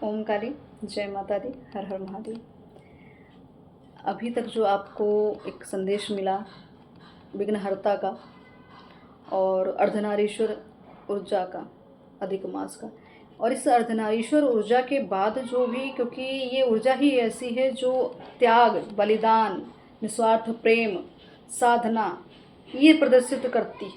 ओम काली, जय माता दी, हर हर महादेव। अभी तक जो आपको एक संदेश मिला विघ्नहर्ता का और अर्धनारीश्वर ऊर्जा का, अधिक मास का, और इस अर्धनारीश्वर ऊर्जा के बाद जो भी, क्योंकि ये ऊर्जा ही ऐसी है जो त्याग, बलिदान, निस्वार्थ प्रेम, साधना ये प्रदर्शित करती,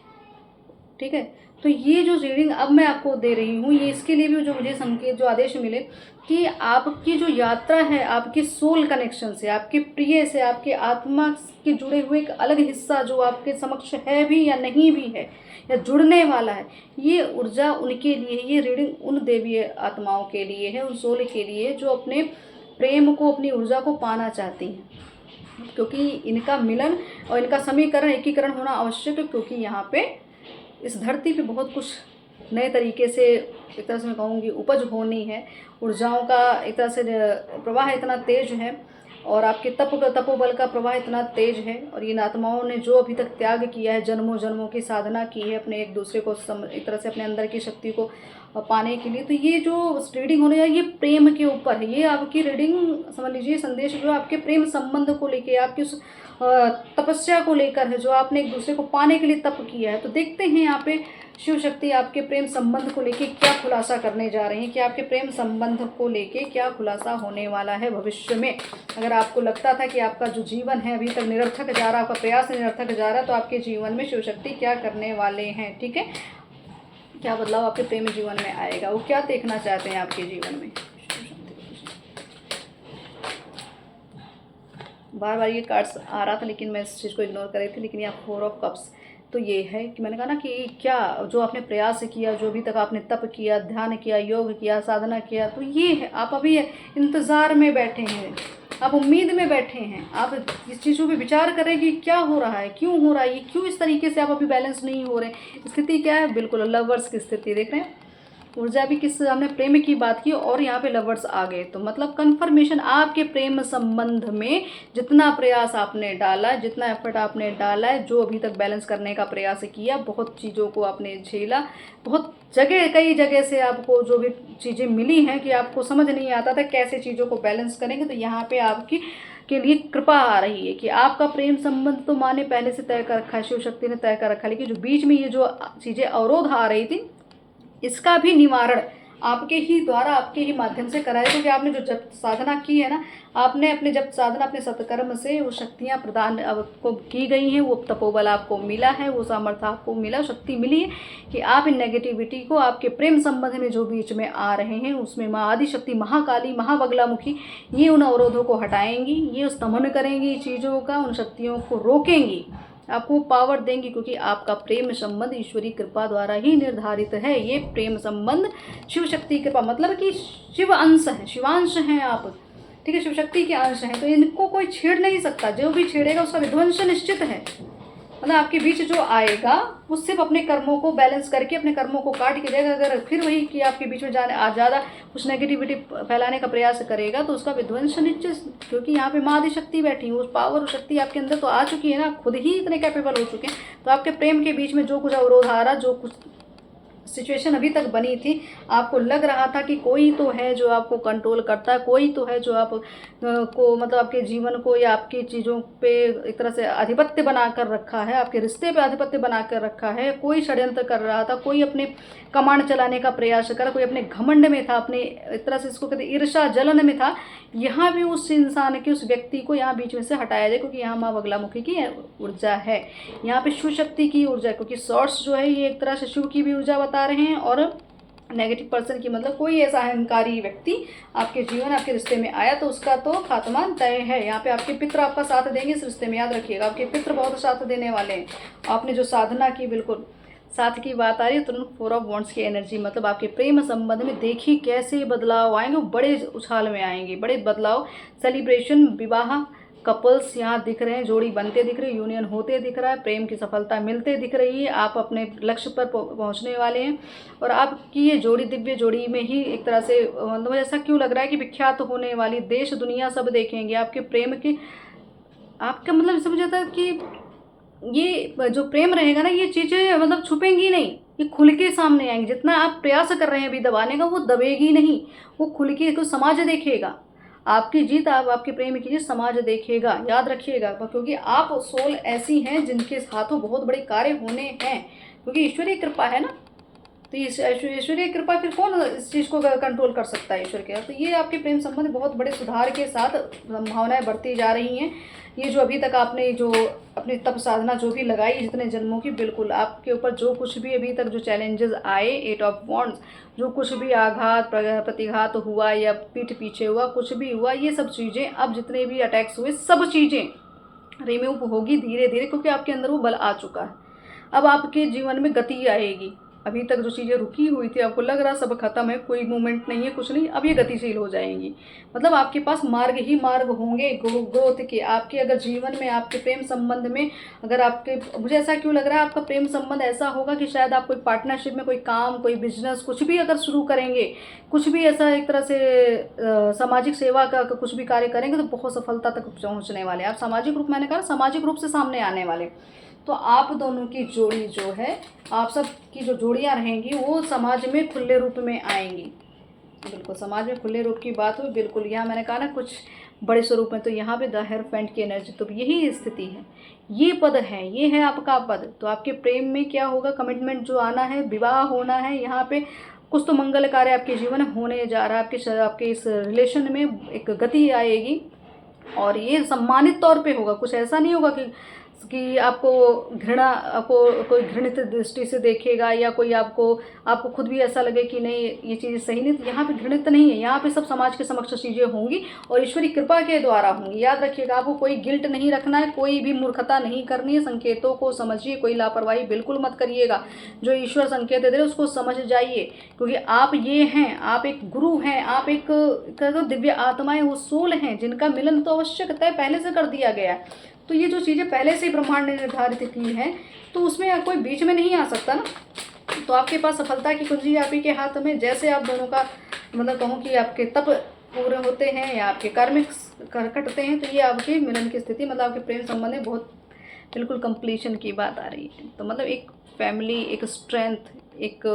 ठीक है। तो ये जो रीडिंग अब मैं आपको दे रही हूँ, ये इसके लिए भी जो मुझे संकेत, जो आदेश मिले कि आपकी जो यात्रा है आपके सोल कनेक्शन से, आपके प्रिय से, आपके आत्मा के जुड़े हुए एक अलग हिस्सा जो आपके समक्ष है भी या नहीं भी है या जुड़ने वाला है, ये ऊर्जा उनके लिए, ये रीडिंग उन देवीय आत्माओं के लिए है, उन सोल के लिए जो अपने प्रेम को, अपनी ऊर्जा को पाना चाहती हैं। क्योंकि इनका मिलन और इनका समीकरण, एकीकरण होना आवश्यक है, क्योंकि यहाँ पे इस धरती पे बहुत कुछ नए तरीके से, एक तरह से मैं कहूँगी, उपज होनी है। ऊर्जाओं का एक तरह से प्रवाह इतना तेज है और आपके तपोबल का प्रवाह इतना तेज है, और इन आत्माओं ने जो अभी तक त्याग किया है, जन्मों जन्मों की साधना की है अपने एक दूसरे को एक तरह से अपने अंदर की शक्ति को पाने के लिए, तो ये जो रीडिंग होने जा रही है ये प्रेम के ऊपर है। ये आपकी रीडिंग समझ लीजिए, संदेश जो आपके प्रेम संबंध को लेके, आपकी उस तपस्या को लेकर है जो आपने एक दूसरे को पाने के लिए तप किया है। तो देखते हैं यहाँ पे शिव शक्ति आपके प्रेम संबंध को लेके क्या खुलासा करने जा रहे हैं, कि आपके प्रेम संबंध को लेके क्या खुलासा होने वाला है भविष्य में। अगर आपको लगता था कि आपका जो जीवन है अभी तक निरर्थक जा रहा, आपका प्रयास निरर्थक जा रहा, तो आपके जीवन में शिव शक्ति क्या करने वाले हैं, ठीक है। क्या बदलाव आपके प्रेम जीवन में आएगा, वो क्या देखना चाहते हैं आपके जीवन में। बार बार ये कार्ड्स आ रहा था लेकिन मैं इस चीज़ को इग्नोर कर रही थी, लेकिन यहाँ 4 ऑफ कप्स, तो ये है कि मैंने कहा ना कि क्या जो आपने प्रयास किया, जो अभी तक आपने तप किया, ध्यान किया, योग किया, साधना किया, तो ये है, आप अभी इंतज़ार में बैठे हैं, आप उम्मीद में बैठे हैं, आप इस चीज़ों पे विचार करें कि क्या हो रहा है, क्यों हो रहा है, ये क्यों इस तरीके से आप अभी बैलेंस नहीं हो रहे। स्थिति क्या है, बिल्कुल लवर्स की स्थिति देख रहे हैं। ऊर्जा भी किस, हमने प्रेम की बात की और यहाँ पे लवर्स आ गए, तो मतलब कन्फर्मेशन आपके प्रेम संबंध में जितना प्रयास आपने डाला, जितना एफर्ट आपने डाला है, जो अभी तक बैलेंस करने का प्रयास किया, बहुत चीज़ों को आपने झेला, बहुत जगह, कई जगह से आपको जो भी चीज़ें मिली हैं कि आपको समझ नहीं आता था कैसे चीज़ों को बैलेंस करेंगे, तो यहाँ पे आपकी के लिए कृपा आ रही है कि आपका प्रेम संबंध तो माँ ने पहले से तय कर रखा है, शिव शक्ति ने तय कर रखा है, लेकिन जो बीच में ये जो चीज़ें अवरोध आ रही थी, इसका भी निवारण आपके ही द्वारा, आपके ही माध्यम से कराया, क्योंकि आपने जो जब साधना की है ना, आपने अपने जब साधना, अपने सत्कर्म से वो शक्तियाँ प्रदान आपको की गई हैं, वो तपोबल आपको मिला है, वो सामर्थ्य आपको मिला, शक्ति मिली है कि आप इन नेगेटिविटी को, आपके प्रेम संबंध में जो बीच में आ रहे हैं, उसमें माँ आदिशक्ति, महाकाली, महाबगलामुखी, ये उन अवरोधों को हटाएंगी, ये स्तमन करेंगी चीज़ों का, उन शक्तियों को रोकेंगी, आपको पावर देंगी, क्योंकि आपका प्रेम संबंध ईश्वरी कृपा द्वारा ही निर्धारित है। ये प्रेम संबंध शिव शक्ति कृपा, मतलब कि शिव अंश है, शिवांश हैं आप, ठीक है, शिव शक्ति के अंश हैं, तो इनको कोई छेड़ नहीं सकता, जो भी छेड़ेगा उसका विध्वंस निश्चित है। मतलब आपके बीच जो आएगा वो सिर्फ अपने कर्मों को बैलेंस करके, अपने कर्मों को काट के देगा। अगर फिर वही कि आपके बीच में ज़्यादा कुछ नेगेटिविटी फैलाने का प्रयास करेगा तो उसका विध्वंस निश्चित, क्योंकि यहाँ पे माँ आदि शक्ति बैठी है, उस पावर शक्ति आपके अंदर तो आ चुकी है ना, खुद ही इतने कैपेबल हो चुके हैं। तो आपके प्रेम के बीच में जो कुछ अवरोध आ रहा, जो कुछ सिचुएशन अभी तक बनी थी, आपको लग रहा था कि कोई तो है जो आपको कंट्रोल करता है, कोई तो है जो आप को, मतलब आपके जीवन को या आपकी चीज़ों पे एक तरह से आधिपत्य बनाकर रखा है, आपके रिश्ते पे आधिपत्य बनाकर रखा है, कोई षड्यंत्र कर रहा था, कोई अपने कमांड चलाने का प्रयास कर, कोई अपने घमंड में था, अपने एक तरह से इसको कहते ईर्षा जलन में था। यहाँ भी उस इंसान के, उस व्यक्ति को यहाँ बीच में से हटाया जाए, क्योंकि यहाँ माँ बगलामुखी की ऊर्जा है, यहाँ पे शिव शक्ति की ऊर्जा, क्योंकि सॉर्ट्स जो है ये एक तरह से शिव की भी ऊर्जा बता रहे हैं, और नेगेटिव पर्सन की, मतलब कोई ऐसा अहंकारी व्यक्ति आपके जीवन, आपके रिश्ते में आया तो उसका तो खात्मा तय है। यहाँ पे आपके पितृ आपका साथ देंगे इस रिश्ते में, याद रखिएगा, आपके पितृ बहुत साथ देने वाले हैं। आपने जो साधना की, बिल्कुल साथ की बात आ रही है, तुरंत 4 ऑफ वॉन्ड्स की एनर्जी, मतलब आपके प्रेम संबंध में देखिए कैसे बदलाव आएंगे, बड़े उछाल में आएंगे, बड़े बदलाव, सेलिब्रेशन, विवाह, कपल्स यहाँ दिख रहे हैं, जोड़ी बनते दिख रही है, यूनियन होते दिख रहा है, प्रेम की सफलता मिलते दिख रही है, आप अपने लक्ष्य पर पहुँचने वाले हैं, और आपकी ये जोड़ी दिव्य जोड़ी में ही एक तरह से, मतलब ऐसा क्यों लग रहा है कि विख्यात होने वाली, देश दुनिया सब देखेंगे आपके प्रेम की, आपका मतलब समझ आता है कि ये जो प्रेम रहेगा ना, ये चीज़ें मतलब छुपेंगी नहीं, ये खुल के सामने आएंगी। जितना आप प्रयास कर रहे हैं अभी दबाने का, वो दबेगी नहीं, वो खुल के को समाज देखेगा। आपकी जीत, आप आपके प्रेम की जीत समाज देखेगा, याद रखिएगा। क्योंकि आप सोल ऐसी हैं जिनके हाथों बहुत बड़े कार्य होने हैं, क्योंकि ईश्वरीय कृपा है ना। तो इस ईश्वरीय कृपा, फिर कौन इस चीज़ को कंट्रोल कर सकता है ईश्वर के। तो ये आपके प्रेम संबंध बहुत बड़े सुधार के साथ संभावनाएं बढ़ती जा रही हैं। ये जो अभी तक आपने जो अपनी तप साधना जो भी लगाई जितने जन्मों की, बिल्कुल आपके ऊपर जो कुछ भी अभी तक जो चैलेंजेस आए, 8 ऑफ वॉन्ड्स, जो कुछ भी आघात प्रतिघात हुआ या पीठ पीछे हुआ, कुछ भी हुआ, ये सब चीज़ें अब जितने भी अटैक्स हुए, सब चीज़ें रिमूव होगी धीरे धीरे, क्योंकि आपके अंदर वो बल आ चुका है। अब आपके जीवन में गति आएगी। अभी तक जो चीज़ें रुकी हुई थी, आपको लग रहा सब खत्म है, कोई मूवमेंट नहीं है, कुछ नहीं, अब ये गतिशील हो जाएंगी। मतलब आपके पास मार्ग ही मार्ग होंगे ग्रोथ के। आपके अगर जीवन में, आपके प्रेम संबंध में, अगर आपके, मुझे ऐसा क्यों लग रहा है आपका प्रेम संबंध ऐसा होगा कि शायद आप कोई पार्टनरशिप में कोई काम, कोई बिजनेस, कुछ भी अगर शुरू करेंगे, कुछ भी ऐसा एक तरह से सामाजिक सेवा का कुछ भी कार्य करेंगे, तो बहुत सफलता तक पहुँचने वाले। आप सामाजिक रूप, मैंने कहा सामाजिक रूप से सामने आने वाले। तो आप दोनों की जोड़ी जो है, आप सब की जो जोड़ियां रहेंगी, वो समाज में खुले रूप में आएंगी। बिल्कुल समाज में खुले रूप की बात हुई, बिल्कुल यहाँ मैंने कहा ना कुछ बड़े स्वरूप में। तो यहाँ पे द हेरोफेंट की एनर्जी, तो यही स्थिति है, ये पद है, ये है आपका पद। तो आपके प्रेम में क्या होगा, कमिटमेंट जो आना है, विवाह होना है, यहाँ पे कुछ तो मंगल कार्य आपके जीवन में होने जा रहा है। आपके इस रिलेशन में एक गति आएगी, और ये सम्मानित तौर पे होगा। कुछ ऐसा नहीं होगा कि आपको घृणा, आपको कोई घृणित दृष्टि से देखेगा, या कोई आपको खुद भी ऐसा लगे कि नहीं ये चीज़ सही नहीं। तो यहाँ पे घृणित नहीं है, यहाँ पे सब समाज के समक्ष चीज़ें होंगी और ईश्वरी कृपा के द्वारा होंगी। याद रखिएगा, आपको कोई गिल्ट नहीं रखना है, कोई भी मूर्खता नहीं करनी है। संकेतों को समझिए, कोई लापरवाही बिल्कुल मत करिएगा। जो ईश्वर संकेत दे रहे उसको समझ जाइए, क्योंकि आप ये हैं, आप एक गुरु हैं, आप एक दिव्य आत्माएं, वो सोल हैं जिनका मिलन तो आवश्यक तय पहले से कर दिया गया है। तो ये जो चीज़ें पहले से ही ब्रह्मांड ने निर्धारित की हैं, तो उसमें कोई बीच में नहीं आ सकता ना। तो आपके पास सफलता की कुंजी आप ही के हाथ में। जैसे आप दोनों का, मतलब कहूँ कि आपके तप पूरे होते हैं या आपके कर्म कटते हैं, तो ये आपके मिलन की स्थिति, मतलब आपके प्रेम संबंध में बहुत बिल्कुल कंप्लीशन की बात आ रही है। तो मतलब एक फैमिली, एक स्ट्रेंथ, एक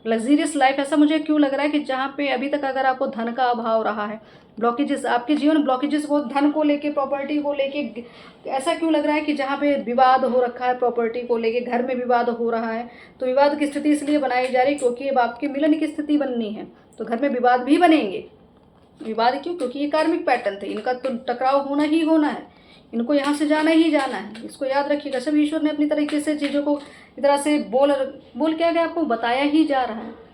लग्जीरियस लाइफ, ऐसा मुझे क्यों लग रहा है कि जहाँ पे अभी तक अगर आपको धन का अभाव रहा है, ब्लॉकेजेस, आपके जीवन ब्लॉकेजेस वो धन को लेके, प्रॉपर्टी को लेके, ऐसा क्यों लग रहा है कि जहाँ पे विवाद हो रखा है प्रॉपर्टी को लेके, घर में विवाद हो रहा है। तो विवाद की स्थिति इसलिए बनाई जा रही है क्योंकि अब आपके मिलन की स्थिति बननी है, तो घर में विवाद भी बनेंगे। विवाद क्यों? क्योंकि ये कार्मिक पैटर्न थे, इनका तो टकराव होना ही होना है, इनको यहाँ से जाना ही जाना है। इसको याद रखिएगा। सब ईश्वर ने अपनी तरीके से चीज़ों को इस तरह से बोल क्या गया, आपको बताया ही जा रहा है।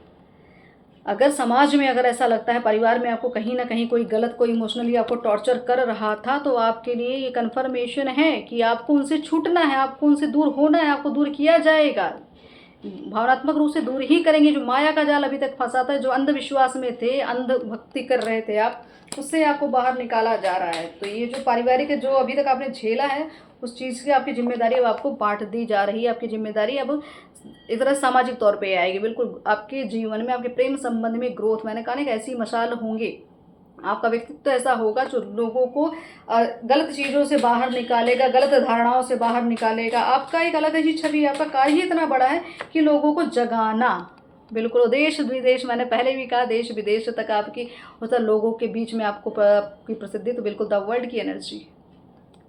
अगर समाज में अगर ऐसा लगता है, परिवार में आपको कहीं ना कहीं कोई गलत, कोई इमोशनली आपको टॉर्चर कर रहा था, तो आपके लिए ये कन्फर्मेशन है कि आपको उनसे छूटना है, आपको उनसे दूर होना है, आपको दूर किया जाएगा। भावनात्मक रूप से दूर ही करेंगे। जो माया का जाल अभी तक फंसा था, जो अंधविश्वास में थे, अंध भक्ति कर रहे थे आप, उससे आपको बाहर निकाला जा रहा है। तो ये जो पारिवारिक जो अभी तक आपने झेला है, उस चीज़ की आपकी जिम्मेदारी अब आपको बांट दी जा रही है। आपकी जिम्मेदारी अब इस तरह सामाजिक तौर पे आएगी। बिल्कुल आपके जीवन में, आपके प्रेम संबंध में ग्रोथ, मैंने कहा ना, ऐसी मशाल होंगे। आपका व्यक्तित्व ऐसा होगा जो लोगों को गलत चीज़ों से बाहर निकालेगा, गलत धारणाओं से बाहर निकालेगा। आपका एक अलग ही छवि, आपका कार्य ही इतना बड़ा है कि लोगों को जगाना। बिल्कुल देश विदेश, मैंने पहले भी कहा, देश विदेश तक आपकी, मतलब लोगों के बीच में आपको की प्रसिद्धि, तो बिल्कुल द वर्ल्ड की एनर्जी,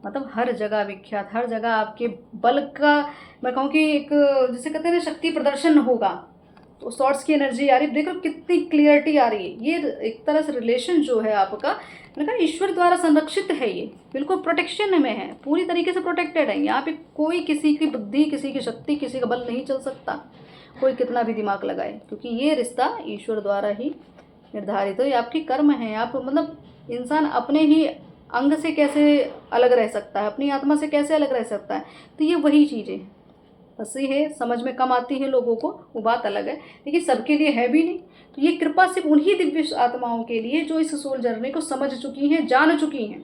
मतलब हर जगह विख्यात, हर जगह आपके बल का, मैं कहूँ कि एक, जिसे कहते हैं ना, शक्ति प्रदर्शन होगा। तो शॉर्ट्स की एनर्जी आ रही है, देख लो कितनी क्लियरिटी आ रही है। ये एक तरह से रिलेशन जो है आपका, मैंने कहा ईश्वर द्वारा संरक्षित है, ये बिल्कुल प्रोटेक्शन में है, पूरी तरीके से प्रोटेक्टेड है। यहाँ पे कोई किसी की बुद्धि, किसी की शक्ति, किसी का बल नहीं चल सकता, कोई कितना भी दिमाग लगाए, क्योंकि ये रिश्ता ईश्वर द्वारा ही निर्धारित हो। ये आपकी कर्म है। आप, मतलब इंसान अपने ही अंग से कैसे अलग रह सकता है, अपनी आत्मा से कैसे अलग रह सकता है, तो ये वही चीज़ें बस ये है, समझ में कम आती है लोगों को, वो बात अलग है, लेकिन सबके लिए है भी नहीं। तो ये कृपा सिर्फ उन्हीं दिव्य आत्माओं के लिए जो इस सोल जर्नी को समझ चुकी हैं, जान चुकी हैं,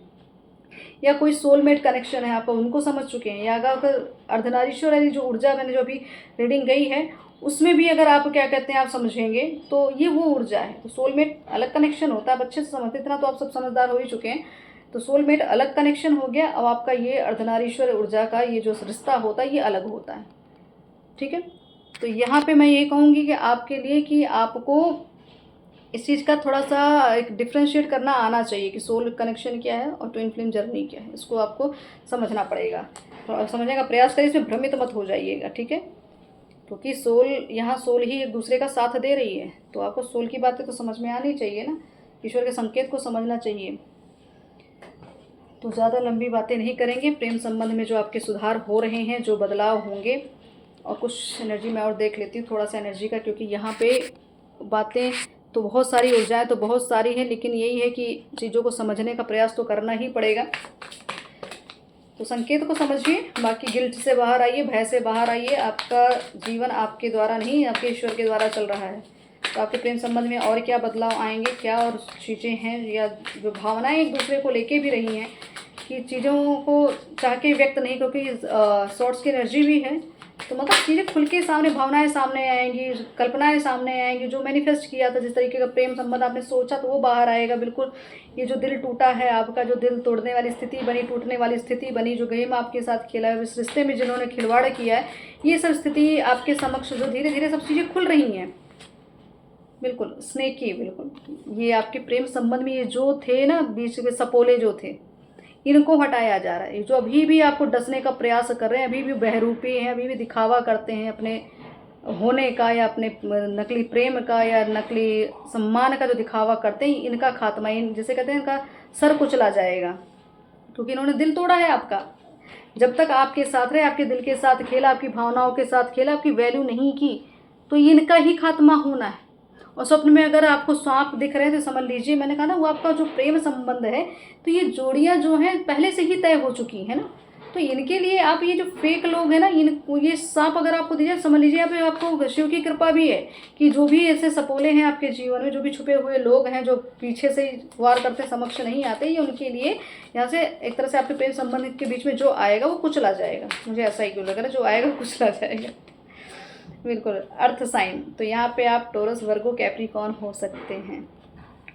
या कोई सोलमेट कनेक्शन है आपका, उनको समझ चुके हैं। या अगर अर्धनारीश्वर वाली जो ऊर्जा, मैंने जो अभी रीडिंग गई है, उसमें भी अगर आप क्या कहते हैं, आप समझेंगे, तो ये वो ऊर्जा है। तो सोलमेट अलग कनेक्शन होता है, आप अच्छे से समझते, इतना तो आप सब समझदार हो ही चुके हैं। तो सोलमेट अलग कनेक्शन हो गया। अब आपका ये अर्धनारीश्वर ऊर्जा का ये जो रिश्ता होता है, ये अलग होता है। ठीक है। तो यहाँ पे मैं ये कहूँगी कि आपके लिए कि आपको इस चीज़ का थोड़ा सा एक डिफ्रेंशिएट करना आना चाहिए कि सोल कनेक्शन क्या है और ट्विन फ्लेम जर्नी क्या है, इसको आपको समझना पड़ेगा। तो समझने का प्रयास करिए, इसमें भ्रमित मत हो जाइएगा, ठीक है। क्योंकि सोल, यहाँ सोल ही एक दूसरे का साथ दे रही है, तो आपको सोल की बातें तो समझ में आनी चाहिए ना, ईश्वर के संकेत को समझना चाहिए। तो ज़्यादा लंबी बातें नहीं करेंगे, प्रेम संबंध में जो आपके सुधार हो रहे हैं, जो बदलाव होंगे। और कुछ एनर्जी मैं और देख लेती हूँ, थोड़ा सा एनर्जी का, क्योंकि यहाँ पे बातें तो बहुत सारी, ऊर्जाएं तो बहुत सारी हैं, लेकिन यही है कि चीज़ों को समझने का प्रयास तो करना ही पड़ेगा। तो संकेत को समझिए, बाकी गिल्ट से बाहर आइए, भय से बाहर आइए। आपका जीवन आपके द्वारा नहीं, आपके ईश्वर के द्वारा चल रहा है। तो आपके प्रेम संबंध में और क्या बदलाव आएंगे, क्या और चीज़ें हैं, या जो भावनाएं एक दूसरे को लेके भी रही हैं कि चीज़ों को चाह के व्यक्त नहीं, क्योंकि शॉर्ट्स की एनर्जी भी है, तो मतलब चीज़ें खुल के सामने, भावनाएं सामने आएंगी, कल्पनाएं सामने आएंगी। जो मैनिफेस्ट किया था, जिस तरीके का प्रेम संबंध आपने सोचा, तो वो बाहर आएगा बिल्कुल। ये जो दिल टूटा है आपका, जो दिल तोड़ने वाली स्थिति बनी, टूटने वाली स्थिति बनी, जो गेम आपके साथ खेला है, इस रिश्ते में जिन्होंने खिलवाड़ किया है, ये सब स्थिति आपके समक्ष जो धीरे धीरे सब चीज़ें खुल रही हैं, बिल्कुल स्नेकी, बिल्कुल। ये आपके प्रेम संबंध में ये जो थे ना बीच में सपोले जो थे, इनको हटाया जा रहा है। जो अभी भी आपको डसने का प्रयास कर रहे हैं, अभी भी बहरूपी हैं, अभी भी दिखावा करते हैं अपने होने का, या अपने नकली प्रेम का, या नकली सम्मान का जो दिखावा करते हैं, इनका खात्मा, इन जैसे कहते हैं, इनका सर कुचला जाएगा, क्योंकि इन्होंने दिल तोड़ा है आपका। जब तक आपके साथ रहे, आपके दिल के साथ खेला, आपकी भावनाओं के साथ खेला, आपकी वैल्यू नहीं की, तो इनका ही खात्मा होना है। और स्वप्न में अगर आपको सांप दिख रहे हैं तो समझ लीजिए, मैंने कहा ना, वो आपका जो प्रेम संबंध है, तो ये जोड़ियाँ जो हैं पहले से ही तय हो चुकी है ना। तो इनके लिए आप, ये जो फेक लोग हैं ना, ये सांप अगर आपको दीजिए, समझ लीजिए आप, आपको शिव की कृपा भी है कि जो भी ऐसे सपोले हैं आपके जीवन में, जो भी छुपे हुए लोग हैं, जो पीछे से वार करते समक्ष नहीं आते, ये उनके लिए यहाँ से एक तरह से आपके प्रेम संबंध के बीच में जो आएगा वो कुचला जाएगा। मुझे ऐसा ही क्यों लग रहा है, जो आएगा वो कुचला जाएगा, बिल्कुल। अर्थ साइन, तो यहाँ पे आप टोरस, वर्गो, कैप्रिकॉर्न हो सकते हैं,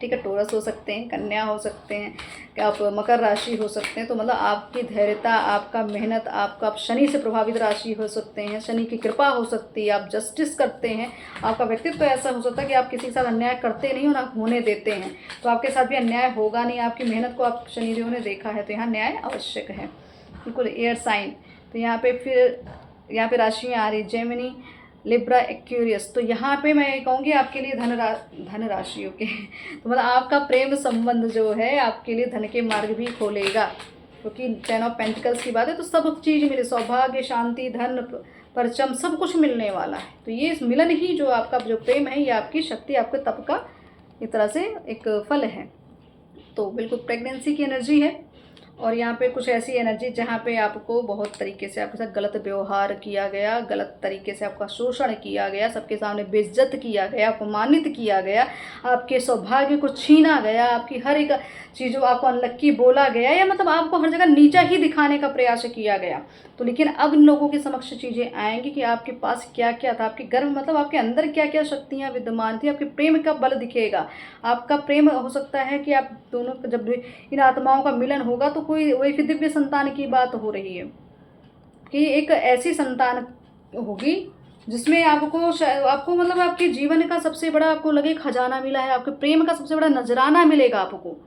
ठीक है। टोरस हो सकते हैं, कन्या हो सकते हैं, आप मकर राशि हो सकते हैं। तो मतलब आपकी धैर्यता, आपका मेहनत, आपका, आप शनि से प्रभावित राशि हो सकते हैं, शनि की कृपा हो सकती है, आप जस्टिस करते हैं, आपका व्यक्तित्व तो ऐसा हो सकता है कि आप किसी के साथ अन्याय करते नहीं हो, ना होने देते हैं, तो आपके साथ भी अन्याय होगा नहीं। आपकी मेहनत को आप शनिदेव ने देखा है, तो यहाँ न्याय आवश्यक है, बिल्कुल। एयर साइन, तो यहाँ पे फिर यहाँ पे राशियाँ आ रही, जेमिनी, लिब्रा, एक्वेरियस। तो यहाँ पे मैं कहूँगी आपके लिए धन राशियों के तो मतलब आपका प्रेम संबंध जो है आपके लिए धन के मार्ग भी खोलेगा, क्योंकि 10 ऑफ पेंटिकल्स की बात है, तो सब चीज़ मिले, सौभाग्य, शांति, धन, परचम, सब कुछ मिलने वाला है। तो ये मिलन ही जो आपका जो प्रेम है, ये आपकी शक्ति, आपके तप का एक तरह से एक फल है। तो बिल्कुल प्रेगनेंसी की एनर्जी है। और यहाँ पे कुछ ऐसी एनर्जी जहाँ पे आपको बहुत तरीके से आपके साथ गलत व्यवहार किया गया, गलत तरीके से आपका शोषण किया गया, सबके सामने बेइज्जत किया गया, अपमानित किया गया, आपके सौभाग्य को छीना गया, आपकी हर एक चीज़ों आपको अनलक्की बोला गया, या मतलब आपको हर जगह नीचा ही दिखाने का प्रयास किया गया। तो लेकिन अब इन लोगों के समक्ष चीज़ें आएंगी कि आपके पास क्या क्या था, आपके गर्भ मतलब आपके अंदर क्या क्या शक्तियाँ विद्यमान थी, आपके प्रेम का बल दिखेगा। आपका प्रेम हो सकता है कि आप दोनों जब इन आत्माओं का मिलन होगा, तो कोई वही दिव्य संतान की बात हो रही है कि एक ऐसी संतान होगी जिसमें आपको मतलब आपके जीवन का सबसे बड़ा आपको लगे खजाना मिला है, आपके प्रेम का सबसे बड़ा नजराना मिलेगा आपको।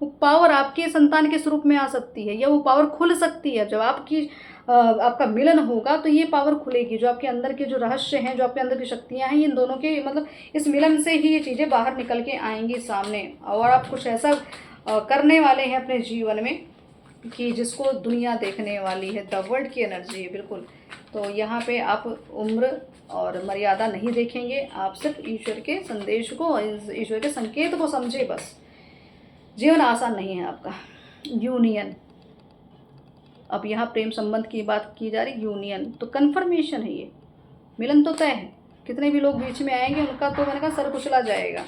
वो पावर आपके संतान के स्वरूप में आ सकती है, या वो पावर खुल सकती है। जब आपका मिलन होगा तो ये पावर खुलेगी, जो आपके अंदर के जो रहस्य हैं, जो आपके अंदर की शक्तियां हैं, इन दोनों के मतलब इस मिलन से ही ये चीज़ें बाहर निकल के आएंगी सामने। और आप कुछ ऐसा करने वाले हैं अपने जीवन में कि जिसको दुनिया देखने वाली है, द वर्ल्ड की एनर्जी है, बिल्कुल। तो यहाँ पे आप उम्र और मर्यादा नहीं देखेंगे, आप सिर्फ ईश्वर के संदेश को, ईश्वर के संकेत को समझे बस। जीवन आसान नहीं है आपका। यूनियन, अब यहाँ प्रेम संबंध की बात की जा रही, यूनियन तो कन्फर्मेशन है, ये मिलन तो तय है। कितने भी लोग बीच में आएंगे उनका तो मैंने कहा सर कुचला जाएगा।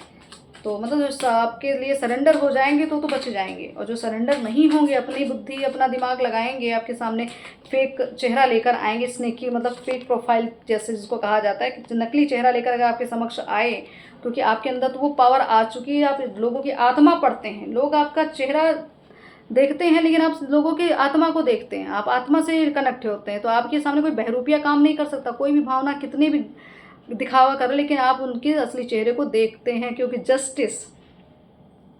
तो मतलब जो आपके लिए सरेंडर हो जाएंगे तो बच जाएंगे, और जो सरेंडर नहीं होंगे, अपनी बुद्धि अपना दिमाग लगाएंगे, आपके सामने फेक चेहरा लेकर आएंगे, स्नेकी मतलब फेक प्रोफाइल जैसे जिसको कहा जाता है, कि नकली चेहरा लेकर अगर आपके समक्ष आए, क्योंकि आपके अंदर तो वो पावर आ चुकी है। आप लोगों की आत्मा पढ़ते हैं, लोग आपका चेहरा देखते हैं लेकिन आप लोगों की आत्मा को देखते हैं, आप आत्मा से कनेक्ट होते हैं। तो आपके सामने कोई बहरूपिया काम नहीं कर सकता, कोई भी भावना कितनी भी दिखावा कर रहे, लेकिन आप उनके असली चेहरे को देखते हैं, क्योंकि जस्टिस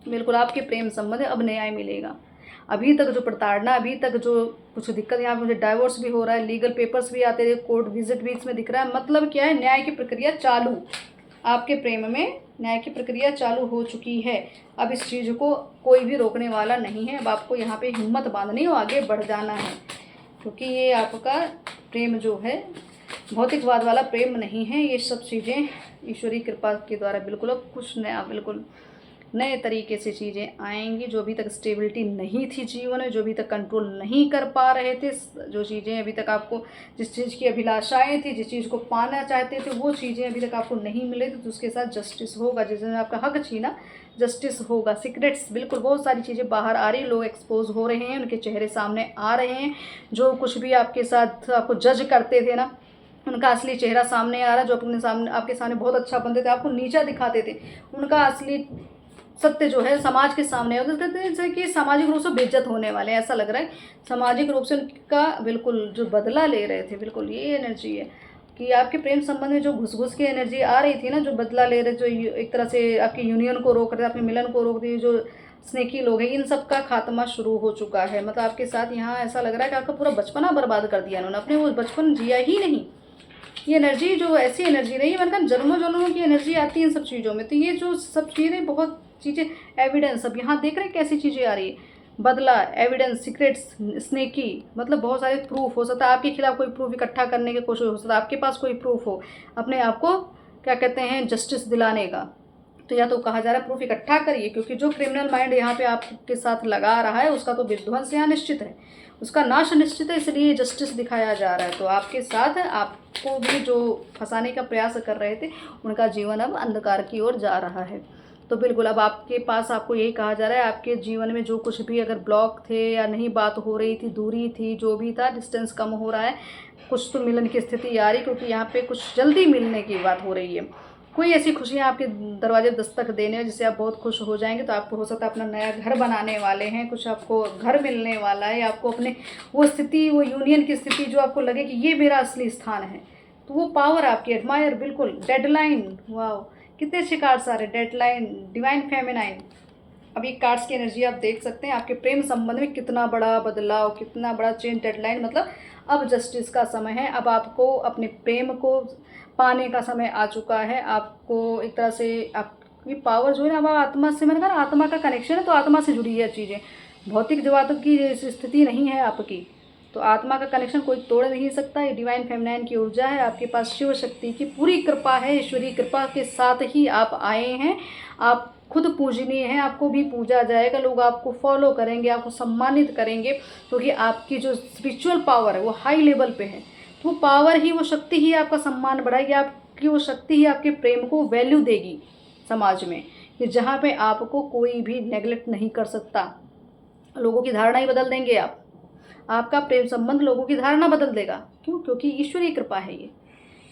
बिल्कुल आपके प्रेम संबंध में अब न्याय मिलेगा। अभी तक जो प्रताड़ना, अभी तक जो कुछ दिक्कत, यहाँ पे मुझे डाइवोर्स भी हो रहा है, लीगल पेपर्स भी आते थे, कोर्ट विजिट भी इसमें दिख रहा है, मतलब क्या है, न्याय की प्रक्रिया चालू, आपके प्रेम में न्याय की प्रक्रिया चालू हो चुकी है। अब इस चीज़ को कोई भी रोकने वाला नहीं है। अब आपको यहाँ पे हिम्मत बांधनी हो, आगे बढ़ जाना है, क्योंकि ये आपका प्रेम जो है भौतिकवाद वाला प्रेम नहीं है। ये सब चीज़ें ईश्वरीय कृपा के द्वारा बिल्कुल अब कुछ नया, बिल्कुल नए तरीके से चीज़ें आएंगी। जो अभी तक स्टेबिलिटी नहीं थी जीवन में, जो अभी तक कंट्रोल नहीं कर पा रहे थे, जो चीज़ें अभी तक आपको, जिस चीज़ की अभिलाषाएं थी, जिस चीज़ को पाना चाहते थे, वो चीज़ें अभी तक आपको नहीं मिले थी, तो उसके साथ जस्टिस होगा। जिसने आपका हक छीना, जस्टिस होगा। सीक्रेट्स, बिल्कुल बहुत सारी चीज़ें बाहर आ रही, लोग एक्सपोज हो रहे हैं, उनके चेहरे सामने आ रहे हैं। जो कुछ भी आपके साथ आपको जज करते थे ना, उनका असली चेहरा सामने आ रहा है। जो अपने सामने, आपके सामने बहुत अच्छा बनते थे, आपको नीचा दिखाते थे, उनका असली सत्य जो है समाज के सामने है। तो कहते हैं जैसे कि सामाजिक रूप से बेइज्जत होने वाले हैं, ऐसा लग रहा है। सामाजिक रूप से उनका बिल्कुल जो बदला ले रहे थे, बिल्कुल ये एनर्जी है कि आपके प्रेम संबंध में जो घुस घुस की एनर्जी आ रही थी ना, जो बदला ले रहे, जो एक तरह से आपकी यूनियन को रोक रहे थे, आपके मिलन को रोक रहे, जो स्नेकी लोग हैं, इन सब का खात्मा शुरू हो चुका है। मतलब आपके साथ यहाँ ऐसा लग रहा है कि आपका पूरा बचपना बर्बाद कर दिया उन्होंने, अपने वो बचपन जिया ही नहीं। ये एनर्जी जो ऐसी एनर्जी रही है, मैंने कहा जन्मों जन्मों की एनर्जी आती है इन सब चीज़ों में। तो ये जो सब चीज़ें, बहुत चीज़ें, एविडेंस, अब यहाँ देख रहे हैं कैसी चीज़ें आ रही है, बदला, एविडेंस, सीक्रेट्स, स्नेकी, मतलब बहुत सारे प्रूफ हो सकता है आपके खिलाफ, कोई प्रूफ इकट्ठा करने की कोशिश हो सकता है, आपके पास कोई प्रूफ हो अपने आप को क्या कहते हैं जस्टिस दिलाने का। तो या तो कहा जा रहा है प्रूफ इकट्ठा करिए, क्योंकि जो क्रिमिनल माइंड यहाँ पे आपके साथ लगा रहा है, उसका तो विध्वंस यहाँ निश्चित है, उसका नाश निश्चित है, इसलिए जस्टिस दिखाया जा रहा है। तो आपके साथ आपको भी जो फंसाने का प्रयास कर रहे थे, उनका जीवन अब अंधकार की ओर जा रहा है। तो बिल्कुल अब आपके पास, आपको यही कहा जा रहा है, आपके जीवन में जो कुछ भी अगर ब्लॉक थे या नहीं बात हो रही थी, दूरी थी, जो भी था, डिस्टेंस कम हो रहा है, कुछ तो मिलन की स्थिति आ रही, क्योंकि यहाँ पे कुछ जल्दी मिलने की बात हो रही है। कोई ऐसी खुशियाँ आपके दरवाजे दस्तक देने जिससे आप बहुत खुश हो जाएंगे। तो आपको हो सकता है अपना नया घर बनाने वाले हैं, कुछ आपको घर मिलने वाला है, आपको अपने वो स्थिति, वो यूनियन की स्थिति जो आपको लगे कि ये मेरा असली स्थान है, तो वो पावर आपकी एडमायर, बिल्कुल डेडलाइन, वाह कितने अच्छे कार्ड्स आ रहे, डेडलाइन, डिवाइन फेमिनाइन। अब ये कार्ड्स की एनर्जी आप देख सकते हैं, आपके प्रेम संबंध में कितना बड़ा बदलाव, कितना बड़ा चेंज, डेडलाइन, मतलब अब जस्टिस का समय है। अब आपको अपने प्रेम को पाने का समय आ चुका है। आपको एक तरह से आपकी पावर जो है ना, अब आत्मा से, मैंने कहा ना आत्मा का कनेक्शन है, तो आत्मा से जुड़ी है चीज़ें, भौतिक जगत की स्थिति नहीं है आपकी, तो आत्मा का कनेक्शन कोई तोड़ नहीं सकता। ये डिवाइन फेमिनाइन की ऊर्जा है, आपके पास शिव शक्ति की पूरी कृपा है, ईश्वरीय कृपा के साथ ही आप आए हैं। आप खुद पूजनीय हैं, आपको भी पूजा जाएगा, लोग आपको फॉलो करेंगे, आपको सम्मानित करेंगे, क्योंकि आपकी जो स्पिरिचुअल पावर है वो हाई लेवल पे है। तो वो पावर ही, वो शक्ति ही आपका सम्मान बढ़ाएगी, आपकी वो शक्ति ही आपके प्रेम को वैल्यू देगी समाज में, कि जहाँ पे आपको कोई भी नेगलेक्ट नहीं कर सकता। लोगों की धारणा ही बदल देंगे आप, आपका प्रेम संबंध लोगों की धारणा बदल देगा। क्यों? क्योंकि ईश्वरीय कृपा है ये,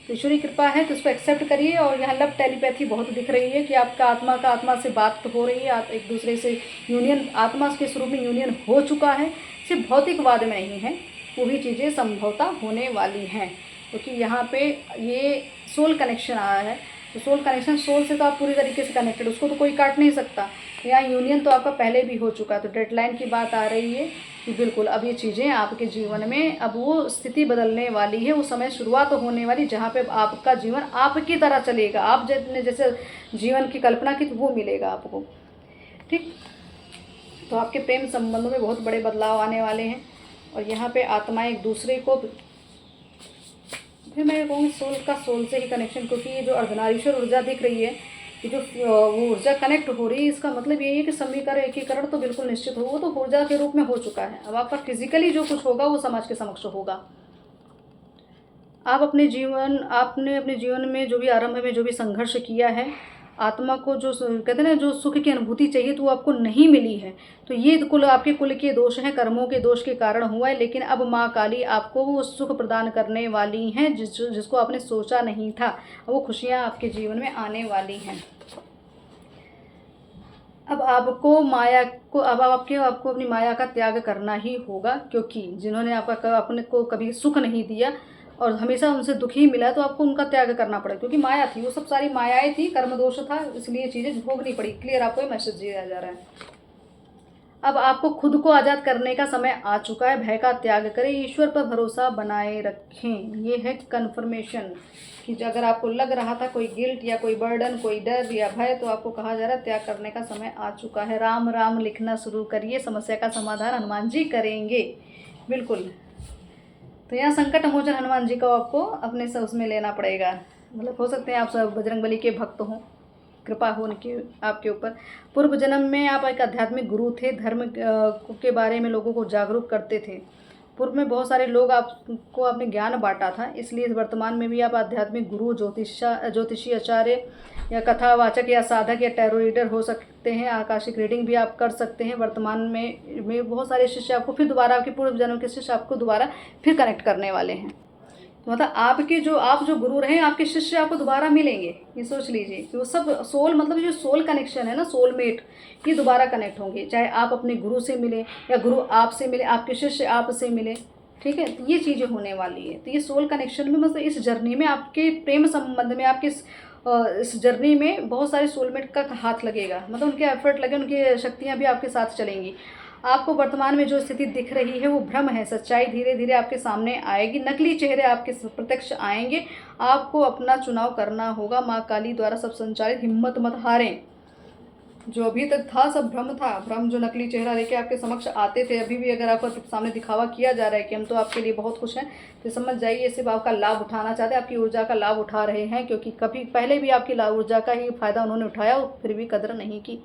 तो ईश्वरीय कृपा है, तो इसको एक्सेप्ट करिए। और यहाँ लव टेलीपैथी बहुत दिख रही है कि आपका आत्मा का आत्मा से बात तो हो रही है, आप एक दूसरे से यूनियन, आत्मा के स्वरूप में यूनियन हो चुका है, सिर्फ भौतिकवाद में नहीं है, वो भी चीज़ें संभवतः होने वाली हैं, क्योंकि यहाँ पे ये सोल कनेक्शन आया है। तो सोल कनेक्शन, सोल से तो आप पूरी तरीके से कनेक्टेड, उसको तो कोई काट नहीं सकता। यहाँ यूनियन तो आपका पहले भी हो चुका है। तो डेडलाइन की बात आ रही है कि बिल्कुल अब ये चीज़ें आपके जीवन में, अब वो स्थिति बदलने वाली है, वो समय शुरुआत तो होने वाली, जहाँ पे आपका जीवन आपकी तरह चलेगा, आप जैसे जीवन की कल्पना की, तो वो मिलेगा आपको। ठीक, तो आपके प्रेम संबंधों में बहुत बड़े बदलाव आने वाले हैं। और यहाँ पे आत्माएं एक दूसरे को, फिर मैं कहूँगी सोल का सोल से ही कनेक्शन, क्योंकि ये जो अर्धनारीश्वर ऊर्जा दिख रही है, ये जो वो ऊर्जा कनेक्ट हो रही है, इसका मतलब यही है कि समीकरण, एकीकरण तो बिल्कुल निश्चित हो, वो तो ऊर्जा के रूप में हो चुका है। अब आपका फिजिकली जो कुछ होगा वो समाज के समक्ष होगा। आप अपने जीवन, आपने अपने जीवन में जो भी आरंभ में जो भी संघर्ष किया है, आत्मा को जो कहते हैं ना, जो सुख की अनुभूति चाहिए तो वो आपको नहीं मिली है। तो ये कुल आपके कुल के दोष हैं, कर्मों के दोष के कारण हुआ है। लेकिन अब माँ काली आपको वो सुख प्रदान करने वाली हैं, जिसको आपने सोचा नहीं था। वो खुशियाँ आपके जीवन में आने वाली हैं। अब आपको माया को, अब आपको अपनी माया का त्याग करना ही होगा, क्योंकि जिन्होंने आपका अपने को कभी सुख नहीं दिया और हमेशा उनसे दुखी मिला तो आपको उनका त्याग करना पड़ेगा, क्योंकि माया थी, वो सब सारी मायाएं थी, कर्म दोष था, इसलिए चीज़ें भोगनी पड़ी। क्लियर, आपको ये मैसेज दिया जा रहा है। अब आपको खुद को आज़ाद करने का समय आ चुका है। भय का त्याग करें, ईश्वर पर भरोसा बनाए रखें। ये है कन्फर्मेशन कि अगर आपको लग रहा था कोई गिल्ट या कोई बर्डन, कोई डर या भय, तो आपको कहा जा रहा है त्याग करने का समय आ चुका है। राम राम लिखना शुरू करिए, समस्या का समाधान हनुमान जी करेंगे। बिल्कुल। तो यहाँ संकट मोचन हनुमान जी को आपको अपने से उसमें लेना पड़ेगा। मतलब हो सकते हैं आप सब बजरंगबली के भक्त हों, कृपा हो उनकी आपके ऊपर। पूर्व जन्म में आप एक आध्यात्मिक गुरु थे, धर्म के बारे में लोगों को जागरूक करते थे। पूर्व में बहुत सारे लोग आपको आपने ज्ञान बांटा था, इसलिए वर्तमान में भी आप आध्यात्मिक गुरु, ज्योतिषी आचार्य या कथावाचक या साधक या टैरो रीडर हो सकते हैं। आकाशिक रीडिंग भी आप कर सकते हैं। वर्तमान में बहुत सारे शिष्य आपको फिर दोबारा, आपके पूर्व जन्म के शिष्य आपको दोबारा फिर कनेक्ट करने वाले हैं। तो मतलब आपके जो आप जो गुरु रहे, आपके शिष्य आपको दोबारा मिलेंगे। ये सोच लीजिए कि वो सब सोल, मतलब जो सोल कनेक्शन है ना, सोलमेट, ये दोबारा कनेक्ट होंगे। चाहे आप अपने गुरु से मिले या गुरु आपसे मिले, आपके शिष्य आपसे मिले, ठीक है। तो ये चीज़ें होने वाली है। तो ये सोल कनेक्शन में, मतलब इस जर्नी में, आपके प्रेम संबंध में, आपके इस जर्नी में बहुत सारे सोलमेट का हाथ लगेगा। मतलब उनके एफर्ट लगे, उनकी शक्तियाँ भी आपके साथ चलेंगी। आपको वर्तमान में जो स्थिति दिख रही है वो भ्रम है। सच्चाई धीरे धीरे आपके सामने आएगी। नकली चेहरे आपके प्रत्यक्ष आएंगे। आपको अपना चुनाव करना होगा। माँ काली द्वारा सब संचालित, हिम्मत मत हारें। जो अभी तक था सब भ्रम था। भ्रम जो नकली चेहरा लेके आपके समक्ष आते थे, अभी भी अगर आपको सामने दिखावा किया जा रहा है कि हम तो आपके लिए बहुत खुश हैं, तो समझ जाइए सिर्फ आपका लाभ उठाना चाहते हैं, आपकी ऊर्जा का लाभ उठा रहे हैं। क्योंकि कभी पहले भी आपकी ऊर्जा का ही फ़ायदा उन्होंने उठाया और फिर भी कदर नहीं की।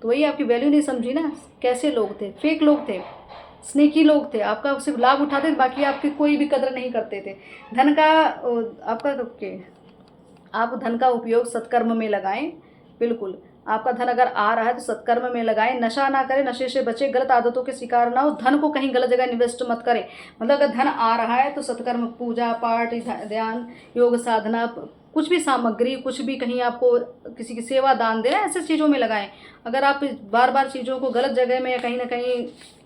तो वही आपकी वैल्यू नहीं समझी ना। कैसे लोग थे, फेक लोग थे, स्नेकी लोग थे, आपका सिर्फ लाभ उठाते थे, बाकी आपकी कोई भी कदर नहीं करते थे। धन का आपका आप धन का उपयोग सत्कर्म में लगाएं। बिल्कुल, आपका धन अगर आ रहा है तो सत्कर्म में लगाएं। नशा ना करें, नशे से बचें, गलत आदतों के शिकार ना हो, धन को कहीं गलत जगह इन्वेस्ट मत करें। मतलब अगर धन आ रहा है तो सत्कर्म, पूजा पाठ, ध्यान, योग साधना, कुछ भी सामग्री, कुछ भी कहीं आपको किसी की सेवा दान देना, ऐसे चीज़ों में लगाएं। अगर आप बार बार चीज़ों को गलत जगह में या कहीं ना कहीं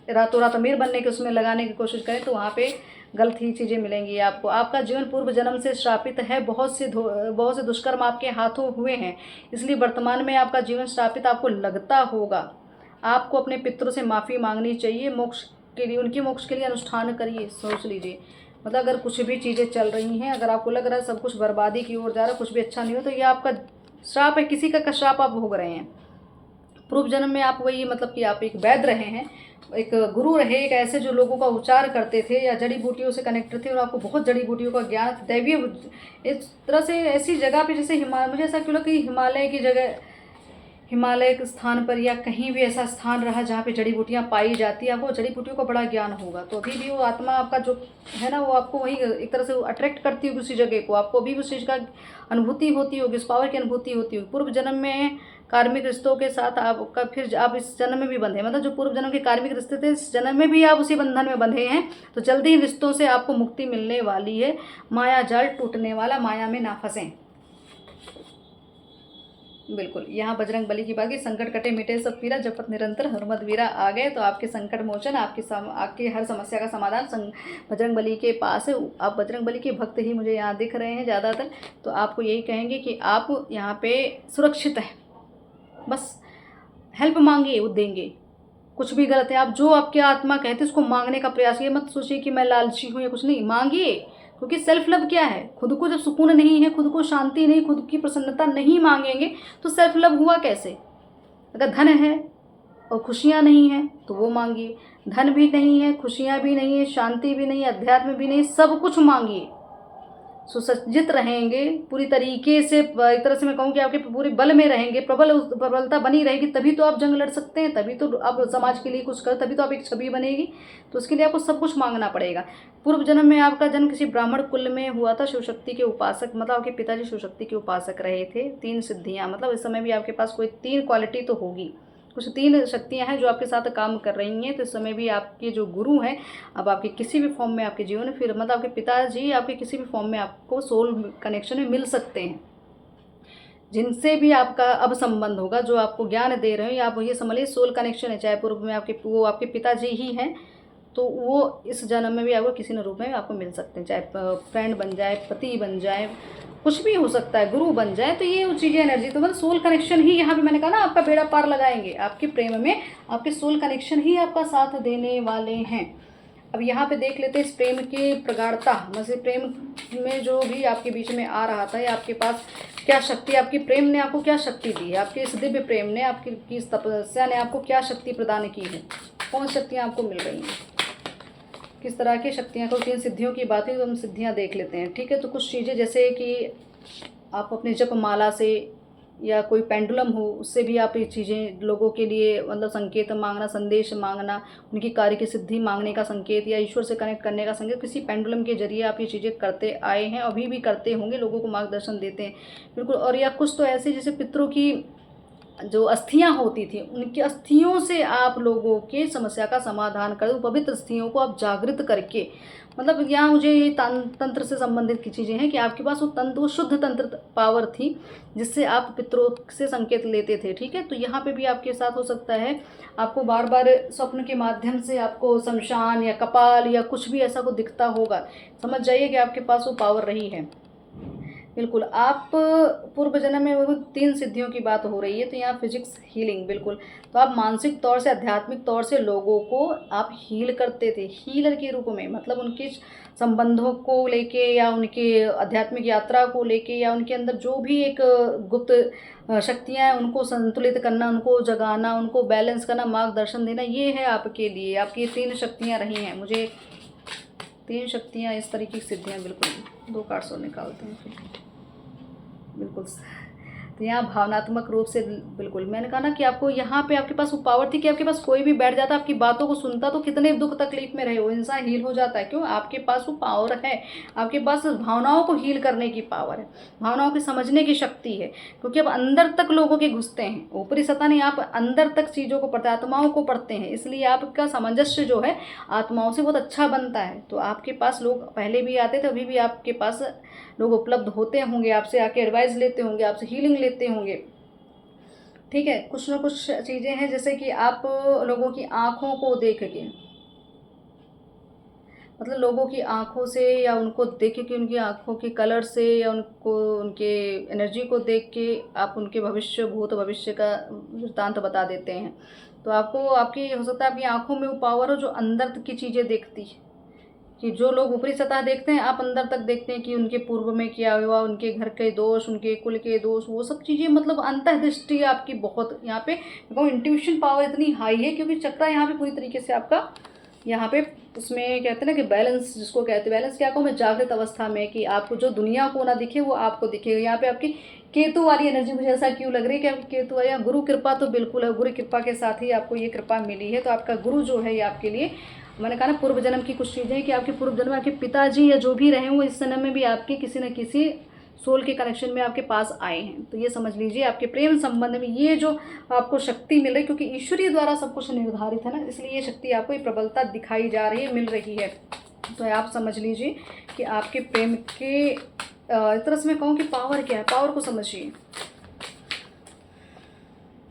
रातों रात अमीर बनने के उसमें लगाने की कोशिश करें, तो वहाँ पे गलत ही चीज़ें मिलेंगी आपको। आपका जीवन पूर्व जन्म से श्रापित है। बहुत से दुष्कर्म आपके हाथों हुए हैं, इसलिए वर्तमान में आपका जीवन श्रापित आपको लगता होगा। आपको अपने पितरों से माफ़ी मांगनी चाहिए। मोक्ष के लिए, उनके मोक्ष के लिए अनुष्ठान करिए। सोच लीजिए, मतलब अगर कुछ भी चीज़ें चल रही हैं, अगर आपको लग रहा है सब कुछ बर्बादी की ओर जा रहा है, कुछ भी अच्छा नहीं हो, तो ये आपका श्राप है, किसी का श्राप आप भोग रहे हैं। पूर्व जन्म में आप वही, मतलब कि आप एक वैद्य रहे हैं, एक गुरु रहे, एक ऐसे जो लोगों का उपचार करते थे या जड़ी बूटियों से कनेक्टेड थे, और आपको बहुत जड़ी बूटियों का ज्ञान, दैवीय, इस तरह से ऐसी जगह पे, जैसे हिमालय, मुझे ऐसा क्यों लगा कि हिमालय की जगह, हिमालय के स्थान पर या कहीं भी ऐसा स्थान रहा जहाँ पे जड़ी बूटियाँ पाई जाती है, आपको जड़ी बूटियों का बड़ा ज्ञान होगा। तो अभी भी वो आत्मा आपका जो है ना, वो आपको वही एक तरह से अट्रैक्ट करती होगी उसी जगह को। आपको अभी उस चीज़ का अनुभूति होती होगी, उस पावर की अनुभूति होती होगी। पूर्व जन्म में कार्मिक रिश्तों के साथ आपका, फिर आप इस जन्म में भी बंधे, मतलब जो पूर्व जन्म के कार्मिक रिश्ते थे, इस जन्म में भी आप उसी बंधन में बंधे हैं। तो जल्दी ही रिश्तों से आपको मुक्ति मिलने वाली है। माया जाल टूटने वाला, माया में ना फंसें। बिल्कुल, यहाँ बजरंग बली की बाकी, संकट कटे मिटे सब पीरा, जपत निरंतर हनुमत वीरा। आ गए तो आपके संकट मोचन, आपकी हर समस्या का समाधान बजरंग बली के पास है। आप बजरंग बली के भक्त ही मुझे यहाँ दिख रहे हैं ज़्यादातर। तो आपको यही कहेंगे कि आप यहाँ पे सुरक्षित हैं। बस हेल्प मांगिए, वो देंगे। कुछ भी गलत है, आप जो आपकी आत्मा कहते हैं उसको मांगने का प्रयास कीजिए। मत सोचिए कि मैं लालची हूँ या कुछ नहीं, मांगिए। क्योंकि सेल्फ लव क्या है? खुद को जब सुकून नहीं है, खुद को शांति नहीं, खुद की प्रसन्नता नहीं मांगेंगे तो सेल्फ लव हुआ कैसे? अगर धन है और खुशियाँ नहीं हैं तो वो मांगिए। धन भी नहीं है, खुशियाँ भी नहीं है, शांति भी नहीं है, अध्यात्म भी नहीं, सब कुछ मांगिए। सुसज्जित रहेंगे पूरी तरीके से, एक तरह से मैं कहूँ कि आपके पूरे बल में रहेंगे, प्रबलता बनी रहेगी, तभी तो आप जंग लड़ सकते हैं, तभी तो आप समाज के लिए कुछ कर, तभी तो आप एक छवि बनेगी। तो उसके लिए आपको सब कुछ मांगना पड़ेगा। पूर्व जन्म में आपका जन्म किसी ब्राह्मण कुल में हुआ था, शिवशक्ति के उपासक, मतलब आपके पिताजी शिवशक्ति के उपासक रहे थे। 3 सिद्धियाँ, मतलब इस समय भी आपके पास कोई 3 क्वालिटी तो होगी, कुछ 3 शक्तियां हैं जो आपके साथ काम कर रही हैं। तो इस समय भी आपके जो गुरु हैं, अब आपके किसी भी फॉर्म में आपके जीवन में, फिर मतलब आपके पिताजी आपके किसी भी फॉर्म में आपको सोल कनेक्शन में मिल सकते हैं, जिनसे भी आपका अब संबंध होगा, जो आपको ज्ञान दे रहे हो, या आप ये समझिए सोल कनेक्शन है। चाहे पूर्व में वो आपके पिताजी ही हैं, तो वो इस जन्म में भी आपको किसी न रूप में आपको मिल सकते हैं, चाहे फ्रेंड बन जाए, पति बन जाए, कुछ भी हो सकता है, गुरु बन जाए। तो ये वो चीज़ें एनर्जी, तो मतलब सोल कनेक्शन ही यहाँ पे मैंने कहा ना आपका बेड़ा पार लगाएंगे। आपके प्रेम में आपके सोल कनेक्शन ही आपका साथ देने वाले हैं। अब यहाँ पे देख लेते हैं इस प्रेम की प्रगाढ़ता, मतलब प्रेम में जो भी आपके बीच में आ रहा था, या आपके पास क्या शक्ति, आपकी प्रेम ने आपको क्या शक्ति दी है, आपके इस दिव्य प्रेम ने, आपकी इस तपस्या ने आपको क्या शक्ति प्रदान की है, कौन शक्तियाँ आपको मिल रही हैं, किस तरह की शक्तियाँ को। 3 सिद्धियों की बात है तो हम सिद्धियाँ देख लेते हैं, ठीक है। तो कुछ चीज़ें जैसे कि आप अपने जप माला से या कोई पेंडुलम हो, उससे भी आप ये चीज़ें लोगों के लिए मतलब संकेत मांगना, संदेश मांगना, उनकी कार्य की सिद्धि मांगने का संकेत या ईश्वर से कनेक्ट करने का संकेत, किसी पेंडुलम के जरिए आप ये चीज़ें करते आए हैं, अभी भी करते होंगे, लोगों को मार्गदर्शन देते हैं बिल्कुल। और या कुछ तो ऐसे जैसे पितरों की जो अस्थियां होती थी, उनकी अस्थियों से आप लोगों के समस्या का समाधान कर, पवित्र अस्थियों को आप जागृत करके, मतलब यहाँ मुझे ये तंत्र से संबंधित की चीज़ें हैं कि आपके पास वो तंत्र, वो शुद्ध तंत्र पावर थी जिससे आप पितरों से संकेत लेते थे, ठीक है। तो यहाँ पे भी आपके साथ हो सकता है, आपको बार बार स्वप्न के माध्यम से आपको शमशान या कपाल या कुछ भी ऐसा को दिखता होगा, समझ जाइए कि आपके पास वो पावर रही है बिल्कुल। आप पूर्व जन्म में वो 3 सिद्धियों की बात हो रही है, तो यहाँ फिजिक्स हीलिंग बिल्कुल। तो आप मानसिक तौर से, आध्यात्मिक तौर से लोगों को आप हील करते थे, हीलर के रूप में, मतलब उनके संबंधों को लेके या उनके आध्यात्मिक यात्रा को लेके या उनके अंदर जो भी एक गुप्त शक्तियाँ हैं उनको संतुलित करना, उनको जगाना, उनको बैलेंस करना, मार्गदर्शन देना, ये है आपके लिए। आपकी 3 शक्तियाँ रही हैं। मुझे 3 शक्तियाँ इस तरीके की सिद्धियाँ, बिल्कुल 2 कार्ड्स और निकालते हैं फिर बिल्कुल। तो यहाँ भावनात्मक रूप से बिल्कुल मैंने कहा ना कि आपको यहाँ पे आपके पास वो पावर थी कि आपके पास कोई भी बैठ जाता, आपकी बातों को सुनता, तो कितने दुख तकलीफ में रहे वो इंसान हील हो जाता है। क्यों? आपके पास वो पावर है, आपके पास भावनाओं को हील करने की पावर है, भावनाओं की समझने की शक्ति है, क्योंकि आप अंदर तक लोगों के घुसते हैं, ऊपरी सतह नहीं, आप अंदर तक चीज़ों को पढ़ते हैं, आत्माओं को पढ़ते हैं, इसलिए आपका सामंजस्य जो है आत्माओं से बहुत अच्छा बनता है। तो आपके पास लोग पहले भी आते थे, अभी भी आपके पास लोग उपलब्ध होते होंगे, आपसे आके एडवाइस लेते होंगे, आपसे हीलिंग लेते होंगे, ठीक है। कुछ ना कुछ चीज़ें हैं जैसे कि आप लोगों की आँखों को देख के, मतलब लोगों की आँखों से या उनको देख के, उनकी आँखों के कलर से या उनको उनके एनर्जी को देख के आप उनके भविष्य, भूत भविष्य का वृत्तांत बता देते हैं। तो आपको आपकी हो सकता है आपकी आँखों में वो पावर हो जो अंदर तक की चीज़ें देखती है, कि जो लोग ऊपरी सतह देखते हैं, आप अंदर तक देखते हैं कि उनके पूर्व में क्या हुआ, उनके घर के दोष, उनके कुल के दोष, वो सब चीज़ें, मतलब अंतर्दृष्टि आपकी बहुत यहाँ पे इंट्यूशन पावर इतनी हाई है, क्योंकि चक्रा यहाँ पे पूरी तरीके से आपका यहाँ पे उसमें कहते हैं ना कि बैलेंस, जिसको कहते हैं बैलेंस, क्या कहूँ मैं, जागृत अवस्था में, कि आपको जो दुनिया को ना दिखे वो आपको दिखेगा। यहाँ पे आपकी केतु वाली एनर्जी मुझे ऐसा क्यों लग रही है कि आपकी केतु या गुरु कृपा तो बिल्कुल है, गुरु कृपा के साथ ही आपको ये कृपा मिली है। तो आपका गुरु जो है ये आपके लिए, मैंने कहा ना पूर्व जन्म की कुछ चीज़ें कि आपके पूर्व जन्म में आपके पिताजी या जो भी रहे वो इस जन्म में भी आपके किसी न किसी सोल के कनेक्शन में आपके पास आए हैं। तो ये समझ लीजिए आपके प्रेम संबंध में ये जो आपको शक्ति मिल रही, क्योंकि ईश्वरीय द्वारा सब कुछ निर्धारित है ना, इसलिए ये शक्ति आपको ये प्रबलता दिखाई जा रही है, मिल रही है। तो आप समझ लीजिए कि आपके प्रेम के इस तरह से मैं कहूँ कि पावर क्या है, पावर को समझिए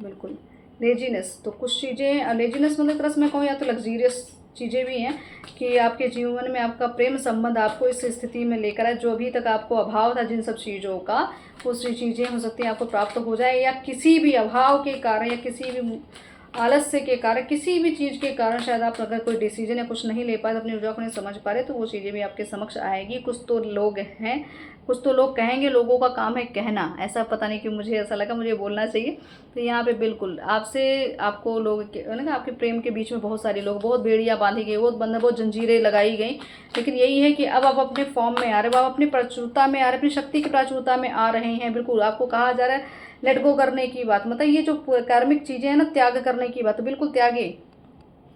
बिल्कुल। लेजीनेस, तो कुछ चीज़ें लेजीनेस मतलब एक तरह से मैं कहूँ या तो लग्जीरियस चीज़ें भी हैं कि आपके जीवन में आपका प्रेम संबंध आपको इस स्थिति में लेकर आए, जो अभी तक आपको अभाव था जिन सब चीज़ों का, वो चीज़ें हो सकती हैं आपको प्राप्त हो जाए, या किसी भी अभाव के कारण या किसी भी आलस्य के कारण, किसी भी चीज़ के कारण शायद आप अगर कोई डिसीजन या कुछ नहीं ले पाए, अपनी ऊर्जा को नहीं समझ पा रहे, तो वो चीज़ें भी आपके समक्ष आएगी। कुछ तो लोग हैं, कुछ तो लोग कहेंगे, लोगों का काम है कहना, ऐसा पता नहीं क्यों मुझे ऐसा लगा मुझे बोलना चाहिए। तो यहाँ पे बिल्कुल आपसे आपको लोग ना आपके प्रेम के बीच में बहुत सारे लोग, बहुत बेड़ियाँ बांधी गई, बहुत जंजीरें लगाई गई, लेकिन यही है कि अब आप अपने फॉर्म में आ रहे हो, आप अपनी प्रचुरता में आ रहे, अपनी शक्ति की प्रचुरता में आ रहे हैं। बिल्कुल आपको कहा जा रहा है लेट गो करने की बात, मतलब ये जो कार्मिक चीज़ें हैं ना, त्याग करने की बात, बिल्कुल त्यागे।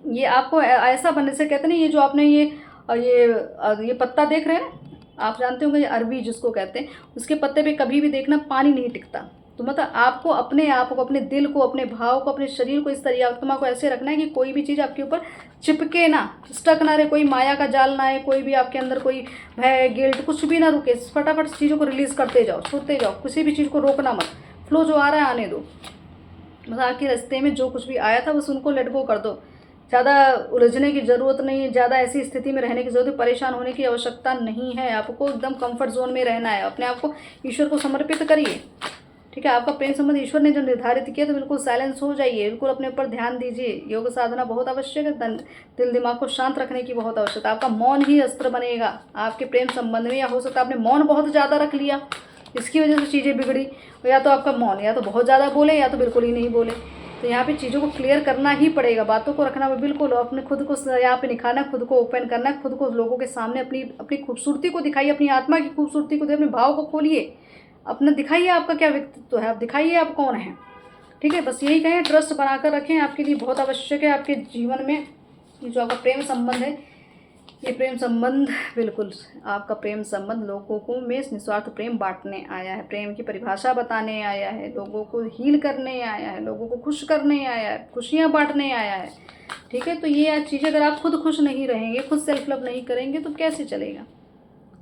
ये आपको ऐसा बनने से कहते हैं, ये जो आपने ये पत्ता देख रहे हैं ना, आप जानते होंगे ये अरबी जिसको कहते हैं, उसके पत्ते पे कभी भी देखना पानी नहीं टिकता। तो मतलब आपको अपने आप को, अपने दिल को, अपने भाव को, अपने शरीर को, इस तरह आत्मा को ऐसे रखना है कि कोई भी चीज़ आपके ऊपर चिपके ना, स्टक ना रहे, कोई माया का जाल ना आए, कोई भी आपके अंदर कोई भय, गिल्ट कुछ भी ना रुके। फटाफट चीज़ों को रिलीज़ करते जाओ, छोड़ते जाओ, किसी भी चीज़ को रोकना मत, फ्लो जो आ रहा है आने दो। मतलब आपके रास्ते में जो कुछ भी आया था बस उनको लेट गो कर दो, ज़्यादा उलझने की ज़रूरत नहीं है, ज़्यादा ऐसी स्थिति में रहने की ज़रूरत है, परेशान होने की आवश्यकता नहीं है। आपको एकदम कंफर्ट जोन में रहना है, अपने आप को ईश्वर को समर्पित करिए। ठीक है, आपका प्रेम संबंध ईश्वर ने जो निर्धारित किया, तो बिल्कुल साइलेंस हो जाइए, बिल्कुल अपने ऊपर ध्यान दीजिए। योग साधना बहुत आवश्यक है, दिल दिमाग को शांत रखने की बहुत आवश्यकता। आपका मौन ही अस्त्र बनेगा आपके प्रेम संबंध में। या हो सकता है आपने मौन बहुत ज़्यादा रख लिया, इसकी वजह से चीज़ें बिगड़ी। या तो आपका मौन या तो बहुत ज़्यादा बोले या तो बिल्कुल ही नहीं बोले। तो यहाँ पे चीज़ों को क्लियर करना ही पड़ेगा, बातों को रखना बिल्कुल, अपने खुद को यहाँ पे निखारना, खुद को ओपन करना, खुद को लोगों के सामने अपनी अपनी खूबसूरती को दिखाइए, अपनी आत्मा की खूबसूरती को दिखाइए, अपने भाव को खोलिए, अपना दिखाइए आपका क्या व्यक्तित्व है, आप दिखाइए आप कौन हैं। ठीक है, बस यही कहें, ट्रस्ट बनाकर रखें, आपके लिए बहुत आवश्यक है। आपके जीवन में ये जो आपका प्रेम संबंध है, ये प्रेम संबंध बिल्कुल आपका प्रेम संबंध लोगों को में निस्वार्थ प्रेम बांटने आया है, प्रेम की परिभाषा बताने आया है, लोगों को हील करने आया है, लोगों को खुश करने आया है, खुशियाँ बांटने आया है। ठीक है, तो ये चीज़ें अगर आप खुद खुश नहीं रहेंगे, खुद सेल्फ लव नहीं करेंगे, तो कैसे चलेगा।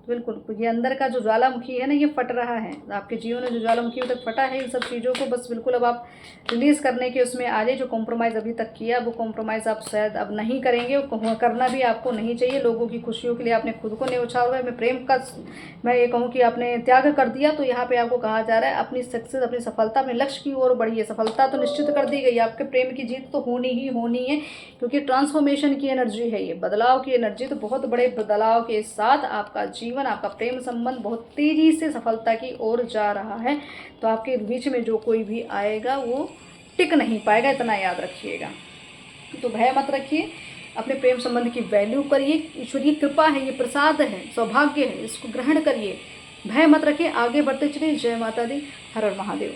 बिल्कुल, ये अंदर का जो ज्वालामुखी है ना, ये फट रहा है आपके जीवन में, जो ज्वालामुखी अभी तक फटा है, इन सब चीज़ों को बस बिल्कुल अब आप रिलीज़ करने के उसमें आ जाए। जो कॉम्प्रोमाइज़ अभी तक किया, वो कॉम्प्रोमाइज़ आप शायद अब नहीं करेंगे, करना भी आपको नहीं चाहिए। लोगों की खुशियों के लिए आपने खुद को न्यौछावर है। मैं प्रेम का मैं ये कहूँ कि आपने त्याग कर दिया, तो यहाँ पर आपको कहा जा रहा है अपनी सक्सेस, अपनी सफलता, अपने लक्ष्य की ओर बढ़िए। सफलता तो निश्चित कर दी गई, आपके प्रेम की जीत तो होनी ही होनी है, क्योंकि ट्रांसफॉर्मेशन की एनर्जी है ये, बदलाव की एनर्जी। तो बहुत बड़े बदलाव के साथ आपका जीवन, आपका प्रेम संबंध बहुत तेज़ी से सफलता की ओर जा रहा है। तो आपके बीच में जो कोई भी आएगा वो टिक नहीं पाएगा, इतना याद रखिएगा। तो भय मत रखिए, अपने प्रेम संबंध की वैल्यू करिए। ईश्वरीय कृपा है, ये प्रसाद है, सौभाग्य है, इसको ग्रहण करिए। भय मत रखिए, आगे बढ़ते चलिए। जय माता दी, हर हर महादेव।